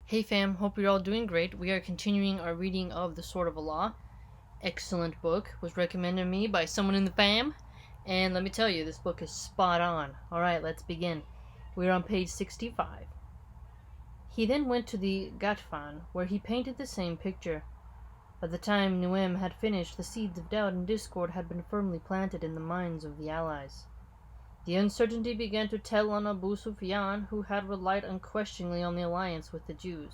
Hey fam, hope you're all doing great. We are continuing our reading of The Sword of Allah. Excellent book. Was recommended to me by someone in the fam. And let me tell you, this book is spot on. Alright, let's begin. We're on page 65. He then went to the Gatfan, where he painted the same picture. By the time Nuem had finished, the seeds of doubt and discord had been firmly planted in the minds of the allies. The uncertainty began to tell on Abu Sufyan, who had relied unquestioningly on the alliance with the Jews.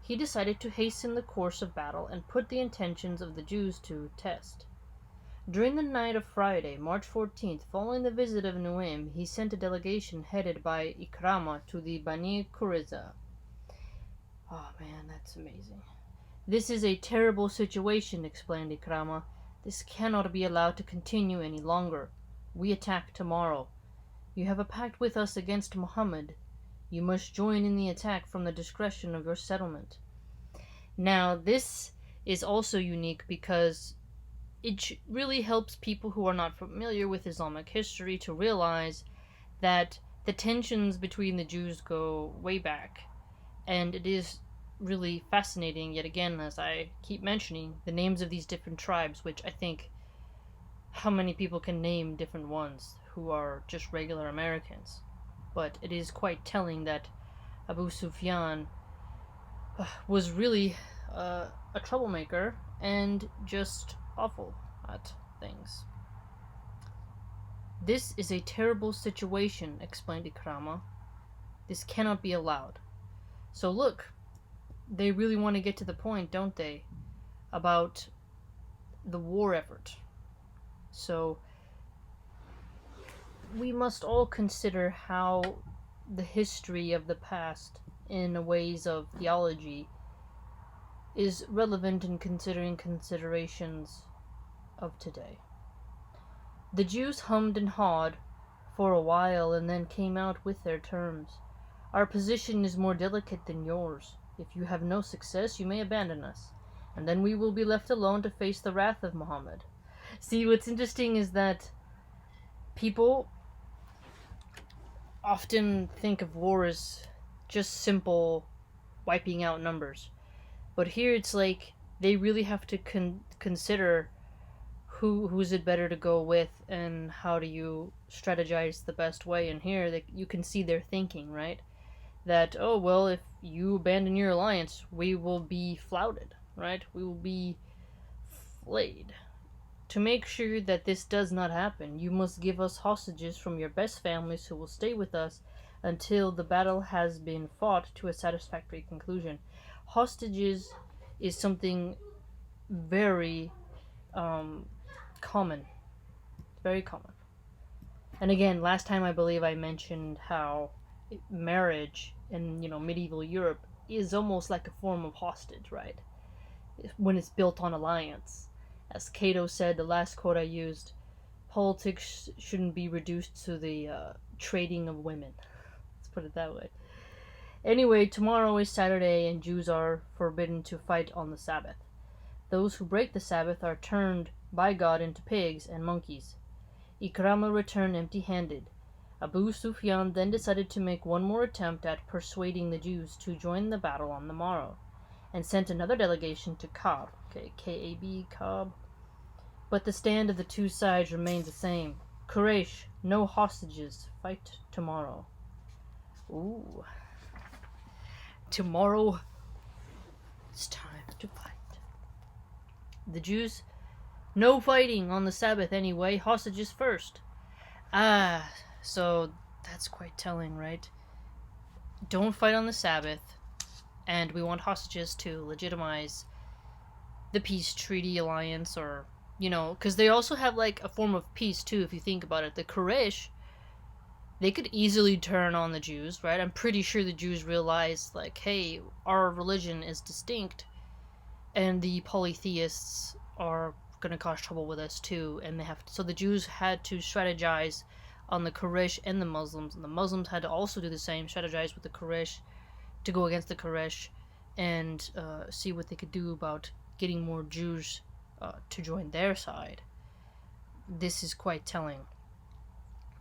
He decided to hasten the course of battle and put the intentions of the Jews to test. During the night of Friday, March 14th, following the visit of Nuaym, he sent a delegation headed by Ikrama to the Bani Qurayza. Oh man, that's amazing. This is a terrible situation, explained Ikrama. This cannot be allowed to continue any longer. We attack tomorrow. You have a pact with us against Muhammad. You must join in the attack from the discretion of your settlement. Now, this is also unique because it really helps people who are not familiar with Islamic history to realize that the tensions between the Jews go way back. And it is really fascinating, yet again, as I keep mentioning, the names of these different tribes, which I think how many people can name different ones who are just regular Americans. But it is quite telling that Abu Sufyan was really a troublemaker and just awful at things. This is a terrible situation, explained Ikrama. This cannot be allowed. So look, they really want to get to the point, don't they, about the war effort. So we must all consider how the history of the past in ways of theology is relevant in considering considerations of today. The Jews hummed and hawed for a while and then came out with their terms. Our position is more delicate than yours. If you have no success, you may abandon us, and then we will be left alone to face the wrath of Muhammad. See, what's interesting is that people often think of war as just simple wiping out numbers. But here it's like they really have to consider who's it better to go with and how do you strategize the best way. And here you can see their thinking, right? That, oh, well, if you abandon your alliance, we will be flouted, right? We will be flayed. To make sure that this does not happen, you must give us hostages from your best families who will stay with us until the battle has been fought to a satisfactory conclusion. Hostages is something very common. Very common. And again, last time I believe I mentioned how marriage in medieval Europe is almost like a form of hostage, right? When it's built on alliance. As Cato said, the last quote I used, politics shouldn't be reduced to the trading of women. Let's put it that way. Anyway, tomorrow is Saturday and Jews are forbidden to fight on the Sabbath. Those who break the Sabbath are turned by God into pigs and monkeys. Ikrama returned empty-handed. Abu Sufyan then decided to make one more attempt at persuading the Jews to join the battle on the morrow, and sent another delegation to Kab, K-A-B, Kab. But the stand of the two sides remained the same. Quraysh, no hostages, fight tomorrow. Ooh. Tomorrow, it's time to fight. The Jews, no fighting on the Sabbath anyway, hostages first. So that's quite telling, right? Don't fight on the Sabbath, and we want hostages to legitimize the peace treaty alliance, or because they also have like a form of peace too, if you think about it. The Quraysh, they could easily turn on the Jews, right? I'm pretty sure the Jews realized, like, hey, our religion is distinct, and the polytheists are gonna cause trouble with us too, and so the Jews had to strategize on the Quraysh and the Muslims, and the Muslims had to also do the same, strategize with the Quraysh to go against the Quraysh and see what they could do about getting more Jews to join their side. This is quite telling.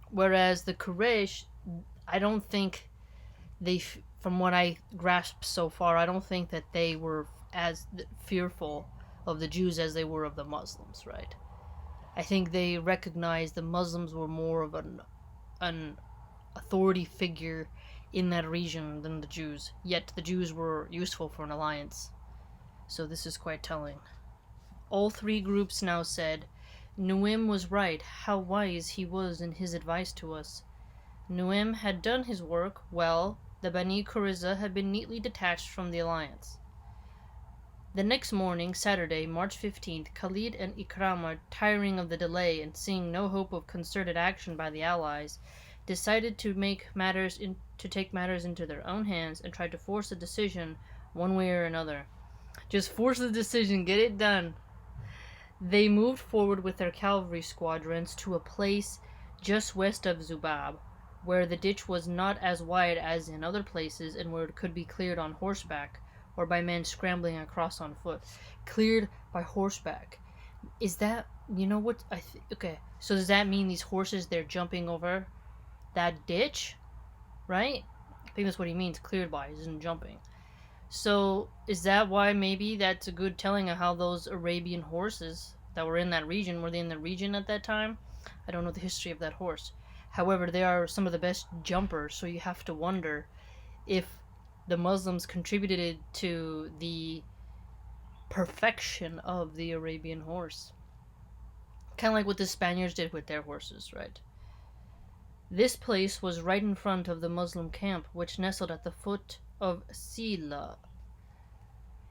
Whereas the Quraysh, I don't think they from what I grasped so far, I don't think that they were as fearful of the Jews as they were of the Muslims, right? I think they recognized the Muslims were more of an authority figure in that region than the Jews, yet the Jews were useful for an alliance. So this is quite telling. All three groups now said, Nuim was right, how wise he was in his advice to us. Nuim had done his work well, the Bani Qurayza had been neatly detached from the alliance. The next morning, Saturday, March 15th, Khalid and Ikramah, tiring of the delay and seeing no hope of concerted action by the Allies, decided to take matters into their own hands and try to force a decision one way or another. Just force the decision, get it done. They moved forward with their cavalry squadrons to a place just west of Zubab, where the ditch was not as wide as in other places and where it could be cleared on horseback or by men scrambling across on foot. Cleared by horseback. Is that, you know what, okay, so does that mean these horses, they're jumping over that ditch, right? I think that's what he means, cleared by, isn't jumping. So, is that why maybe that's a good telling of how those Arabian horses that were in that region, were they in the region at that time? I don't know the history of that horse. However, they are some of the best jumpers, so you have to wonder if the Muslims contributed to the perfection of the Arabian horse. Kind of like what the Spaniards did with their horses, right? This place was right in front of the Muslim camp, which nestled at the foot of Sila.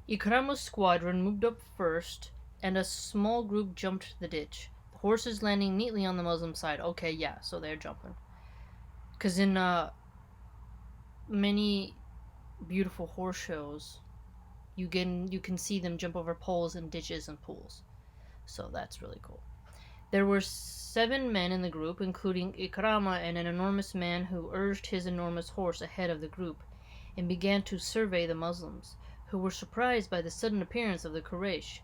Ikramah's squadron moved up first, and a small group jumped the ditch, the horses landing neatly on the Muslim side. Okay, yeah, so they're jumping. Because in many beautiful horse shows, you can see them jump over poles and ditches and pools. So that's really cool. There were 7 men in the group, including Ikramah and an enormous man who urged his enormous horse ahead of the group and began to survey the Muslims, who were surprised by the sudden appearance of the Quraysh.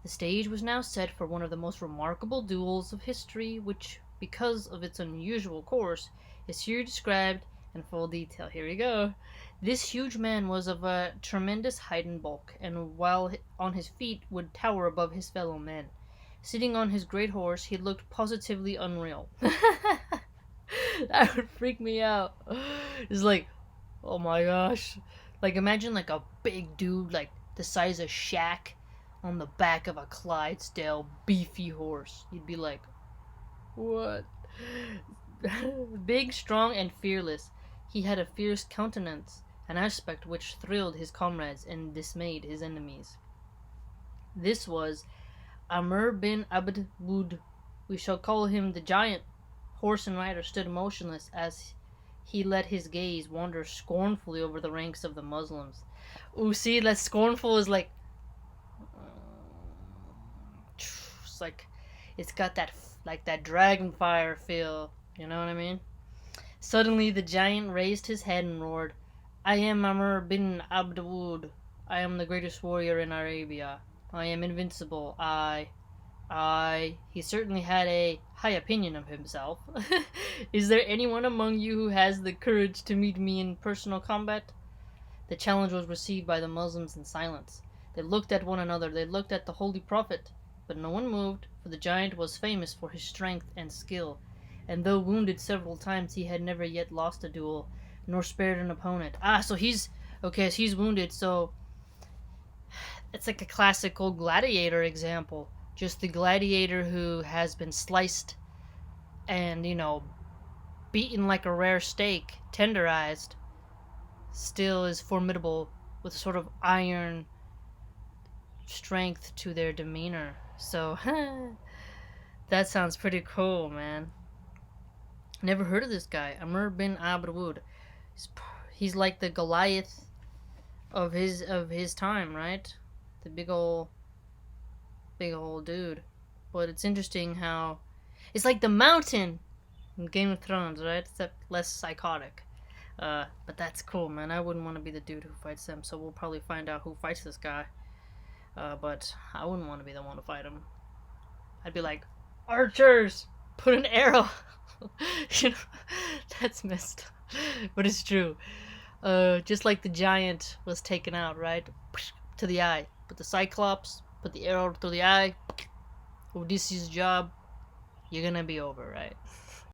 The stage was now set for one of the most remarkable duels of history, which, because of its unusual course, is here described in full detail. Here we go. This huge man was of a tremendous height and bulk, and while on his feet would tower above his fellow men. Sitting on his great horse, he looked positively unreal. That would freak me out. It's like, oh my gosh. Like, imagine like a big dude, like the size of Shaq, on the back of a Clydesdale beefy horse. You'd be like, what? Big, strong, and fearless, he had a fierce countenance, an aspect which thrilled his comrades and dismayed his enemies. This was Amr bin Abd Wud. We shall call him the giant. Horse and rider stood motionless as he let his gaze wander scornfully over the ranks of the Muslims. Ooh, see, that scornful is like, it's like, it's got that, like that dragon fire feel, you know what I mean? Suddenly the giant raised his head and roared, I am Amr bin Abd Wud. I am the greatest warrior in Arabia. I am invincible. He certainly had a high opinion of himself. Is there anyone among you who has the courage to meet me in personal combat? The challenge was received by the Muslims in silence. They looked at one another, they looked at the Holy Prophet, but no one moved, for the giant was famous for his strength and skill, and though wounded several times, he had never yet lost a duel, nor spared an opponent. So he's wounded, so it's like a classical gladiator example. Just the gladiator who has been sliced and, beaten like a rare steak, tenderized, still is formidable with sort of iron strength to their demeanor. So, that sounds pretty cool, man. Never heard of this guy, Amr bin Abd Wud. He's like the Goliath of his time, right? The big old dude. But it's interesting how it's like the Mountain in Game of Thrones, right? Except less psychotic. But that's cool, man. I wouldn't want to be the dude who fights them, so we'll probably find out who fights this guy. But I wouldn't want to be the one to fight him. I'd be like, archers, put an arrow. That's messed up. But it's true. Just like the giant was taken out, right? To the eye. But the Cyclops put the arrow through the eye. Odysseus' job, you're gonna be over, right?